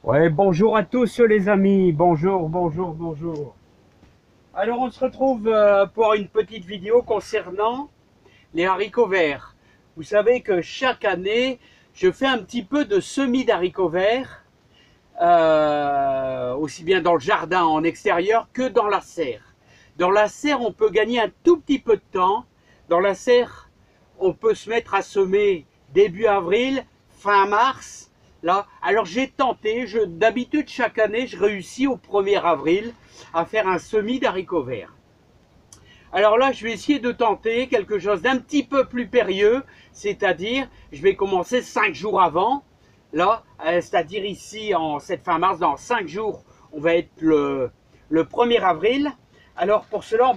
Ouais, bonjour à tous les amis, bonjour. Alors on se retrouve pour une petite vidéo concernant les haricots verts. Vous savez que chaque année, je fais un petit peu de semis d'haricots verts, aussi bien dans le jardin en extérieur que dans la serre. Dans la serre, on peut gagner un tout petit peu de temps. Dans la serre, on peut se mettre à semer début avril, fin mars. Là, alors j'ai tenté, d'habitude chaque année, je réussis au 1er avril à faire un semis d'haricots verts. Alors là, je vais essayer de tenter quelque chose d'un petit peu plus périlleux, c'est-à-dire, je vais commencer 5 jours avant. Là, c'est-à-dire ici, en cette fin mars, dans 5 jours, on va être le 1er avril. Alors pour cela,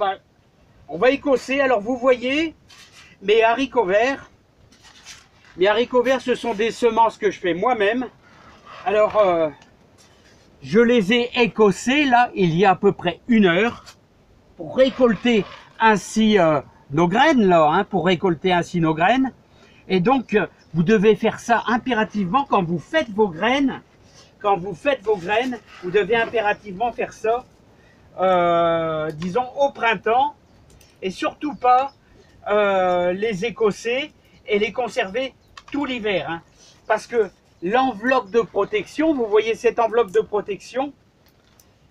on va écosser. Alors vous voyez, mes haricots verts, ce sont des semences que je fais moi-même. Alors, je les ai écossés, là, il y a à peu près 1 heure, pour récolter ainsi nos graines, là, hein, pour récolter ainsi nos graines. Et donc, vous devez faire ça impérativement quand vous faites vos graines. Quand vous faites vos graines, vous devez impérativement faire ça, disons, au printemps. Et surtout pas les écosser et les conserver tout l'hiver, hein, parce que l'enveloppe de protection, vous voyez cette enveloppe de protection,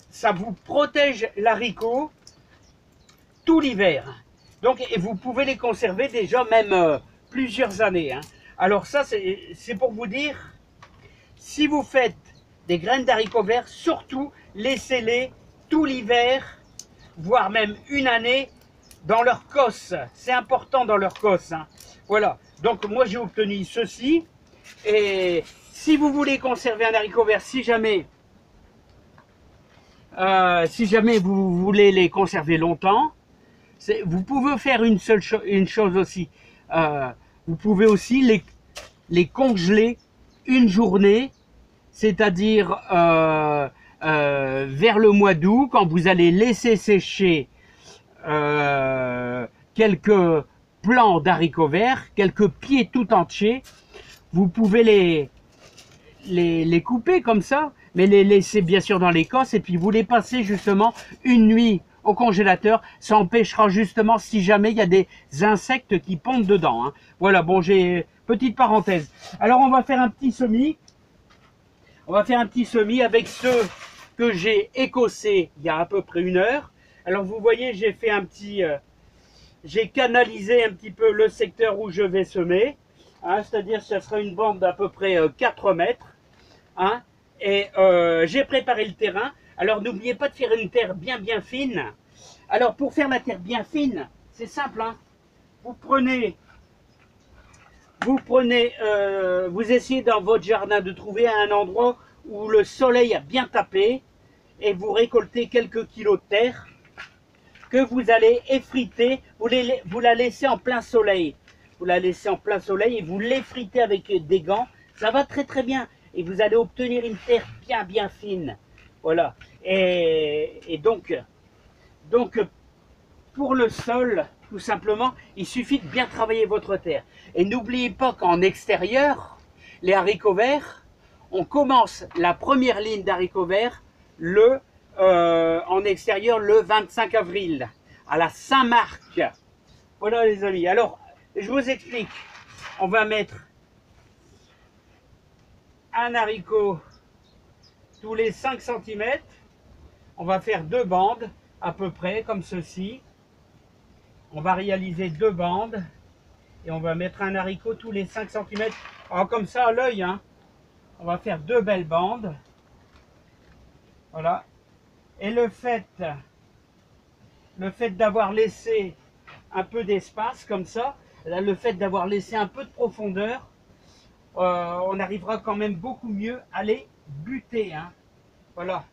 ça vous protège l'haricot tout l'hiver. Donc, et vous pouvez les conserver déjà même plusieurs années, hein. Alors ça, c'est pour vous dire, si vous faites des graines d'haricots verts, surtout laissez-les tout l'hiver, voire même 1 année, dans leur cosse. C'est important dans leur cosse, hein. Voilà, donc moi j'ai obtenu ceci. Et si vous voulez conserver un haricot vert, si jamais vous voulez les conserver longtemps, vous pouvez faire une chose aussi. Vous pouvez aussi les congeler 1 journée, c'est-à-dire vers le mois d'août, quand vous allez laisser sécher quelques plants d'haricots verts, quelques pieds tout entiers. Vous pouvez les couper comme ça, mais les laisser bien sûr dans l'écosse, et puis vous les passez justement 1 nuit au congélateur. Ça empêchera justement, si jamais il y a des insectes qui pondent dedans, hein. Voilà, bon, j'ai petite parenthèse. Alors on va faire un petit semis. On va faire un petit semis avec ceux que j'ai écossés il y a à peu près 1 heure. Alors vous voyez, j'ai fait un petit, j'ai canalisé un petit peu le secteur où je vais semer, hein, c'est-à-dire que ce sera une bande d'à peu près 4 mètres, hein, et j'ai préparé le terrain. Alors n'oubliez pas de faire une terre bien fine. Alors pour faire la terre bien fine, c'est simple, hein. Vous essayez dans votre jardin de trouver un endroit où le soleil a bien tapé, et vous récoltez quelques kilos de terre que vous allez effriter. Vous la laissez en plein soleil. Vous la laissez en plein soleil et vous l'effritez avec des gants. Ça va très bien. Et vous allez obtenir une terre bien fine. Voilà. Et donc, pour le sol, tout simplement, il suffit de bien travailler votre terre. Et n'oubliez pas qu'en extérieur, les haricots verts, on commence la première ligne d'haricots verts en extérieur le 25 avril, à la Saint-Marc. Voilà les amis. Alors, je vous explique. On va mettre un haricot tous les 5 cm. On va faire 2 bandes, à peu près, comme ceci. On va réaliser 2 bandes. Et on va mettre un haricot tous les 5 cm. Alors, comme ça, à l'œil, hein. On va faire 2 belles bandes. Voilà. Et le fait d'avoir laissé un peu d'espace comme ça, le fait d'avoir laissé un peu de profondeur, on arrivera quand même beaucoup mieux à les buter, hein. Voilà.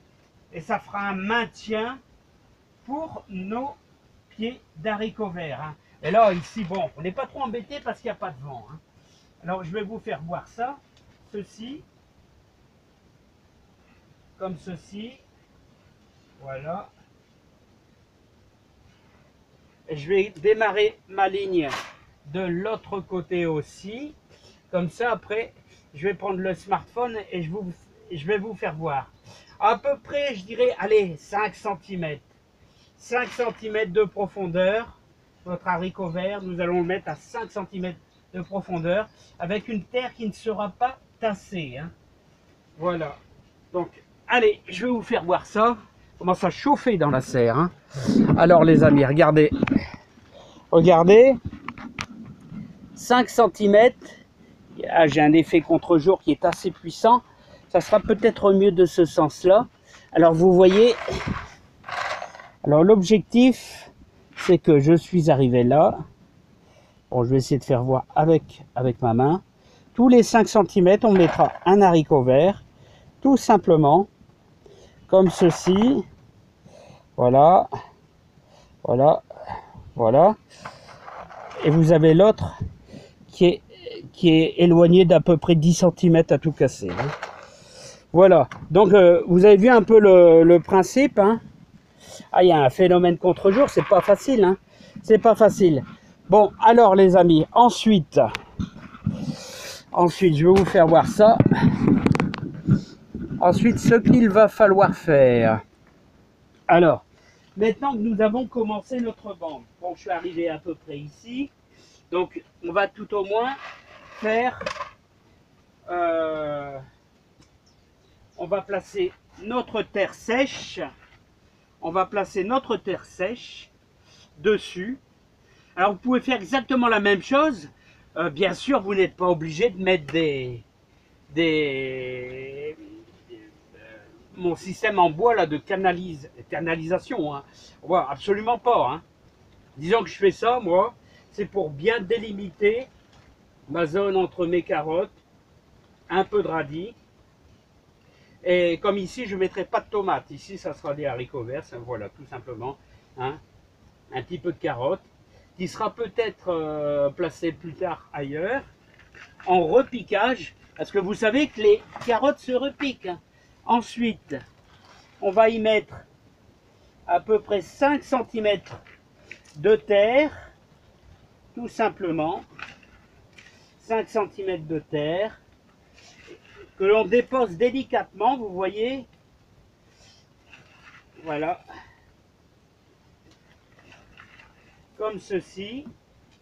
Et ça fera un maintien pour nos pieds d'haricots verts, hein. Et là, ici, bon, on n'est pas trop embêté parce qu'il n'y a pas de vent, hein. Alors, je vais vous faire voir ça. Ceci. Comme ceci. Voilà. Et je vais démarrer ma ligne de l'autre côté aussi. Comme ça, après, je vais prendre le smartphone et je vais vous faire voir. À peu près, je dirais, allez, 5 cm. 5 cm de profondeur. Notre haricot vert, nous allons le mettre à 5 cm de profondeur avec une terre qui ne sera pas tassée. Hein. Voilà. Donc, allez, je vais vous faire voir ça. Comment ça chauffer dans la serre. Hein. Alors les amis, regardez. Regardez. 5 cm. Ah, j'ai un effet contre-jour qui est assez puissant. Ça sera peut-être mieux de ce sens-là. Alors vous voyez. Alors l'objectif, c'est que je suis arrivé là. Bon, je vais essayer de faire voir avec ma main. Tous les 5 cm, on mettra un haricot vert. Tout simplement. Comme ceci. Voilà. Voilà. Voilà. Et vous avez l'autre qui est éloigné d'à peu près 10 cm à tout casser. Hein. Voilà. Donc, vous avez vu un peu le principe. Hein. Ah, il y a un phénomène contre-jour. C'est pas facile. Hein. C'est pas facile. Bon, alors les amis, ensuite, je vais vous faire voir ça. Ensuite, ce qu'il va falloir faire. Alors, maintenant que nous avons commencé notre bande, bon, je suis arrivé à peu près ici, donc on va tout au moins faire, on va placer notre terre sèche, dessus. Alors vous pouvez faire exactement la même chose, bien sûr vous n'êtes pas obligé de mettre mon système en bois là de canalisation, hein. Ouais, absolument pas. Hein. Disons que je fais ça, moi, c'est pour bien délimiter ma zone entre mes carottes, un peu de radis. Et comme ici, je ne mettrai pas de tomates. Ici, ça sera des haricots verts, voilà, tout simplement. Hein. Un petit peu de carottes, qui sera peut-être placé plus tard ailleurs, en repiquage, parce que vous savez que les carottes se repiquent. Hein. Ensuite, on va y mettre à peu près 5 cm de terre, tout simplement. 5 cm de terre, que l'on dépose délicatement, vous voyez. Voilà. Comme ceci.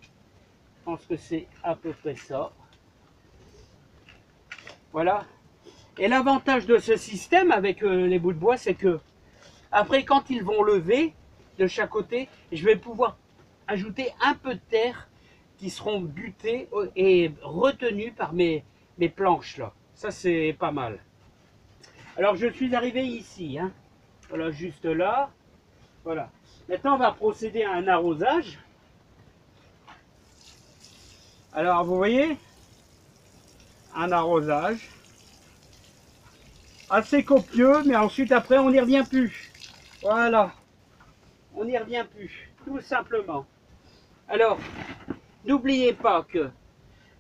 Je pense que c'est à peu près ça. Voilà. Et l'avantage de ce système avec les bouts de bois, c'est que après, quand ils vont lever de chaque côté, je vais pouvoir ajouter un peu de terre qui seront butées et retenues par mes planches là. Ça, c'est pas mal. Alors, je suis arrivé ici. Hein. Voilà, juste là. Voilà. Maintenant, on va procéder à un arrosage. Alors, vous voyez, un arrosage assez copieux, mais ensuite, après, on n'y revient plus. Voilà. On n'y revient plus, tout simplement. Alors, n'oubliez pas que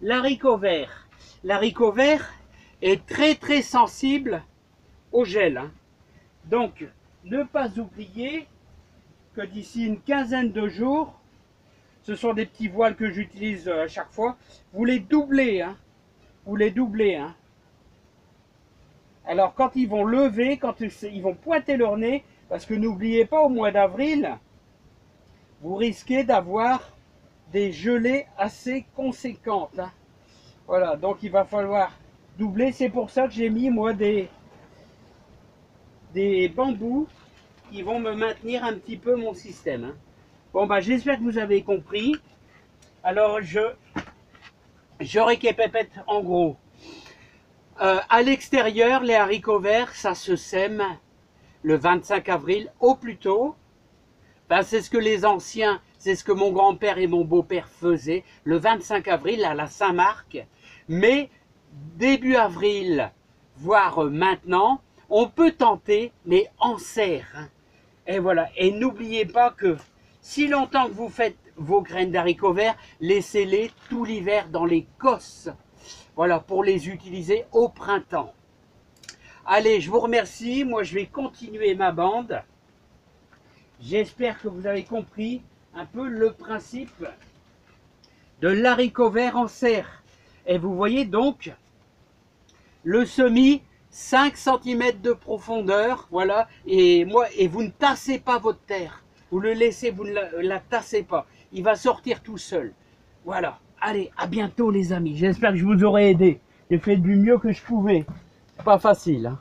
l'haricot vert est très très sensible au gel. Hein. Donc, ne pas oublier que d'ici une quinzaine de jours, ce sont des petits voiles que j'utilise à chaque fois, vous les doublez. Hein. Vous les doublez. Hein. Alors, quand ils vont lever, quand ils vont pointer leur nez, parce que n'oubliez pas, au mois d'avril, vous risquez d'avoir des gelées assez conséquentes. Hein. Voilà, donc il va falloir doubler. C'est pour ça que j'ai mis, moi, des bambous qui vont me maintenir un petit peu mon système. Hein. Bon, bah, j'espère que vous avez compris. Alors, je récapitule en gros. À l'extérieur, les haricots verts, ça se sème le 25 avril au plus tôt. Ben, c'est ce que les anciens, c'est ce que mon grand-père et mon beau-père faisaient le 25 avril à la Saint-Marc. Mais début avril, voire maintenant, on peut tenter, mais en serre. Hein. Et voilà. Et n'oubliez pas que si longtemps que vous faites vos graines d'haricots verts, laissez-les tout l'hiver dans les cosses. Voilà, pour les utiliser au printemps. Allez, je vous remercie. Moi, je vais continuer ma bande. J'espère que vous avez compris un peu le principe de l'haricot vert en serre. Et vous voyez donc le semis 5 cm de profondeur, voilà, et vous ne tassez pas votre terre. Vous le laissez, vous ne la tassez pas. Il va sortir tout seul. Voilà. Allez, à bientôt les amis. J'espère que je vous aurai aidé. J'ai fait du mieux que je pouvais. C'est pas facile, hein.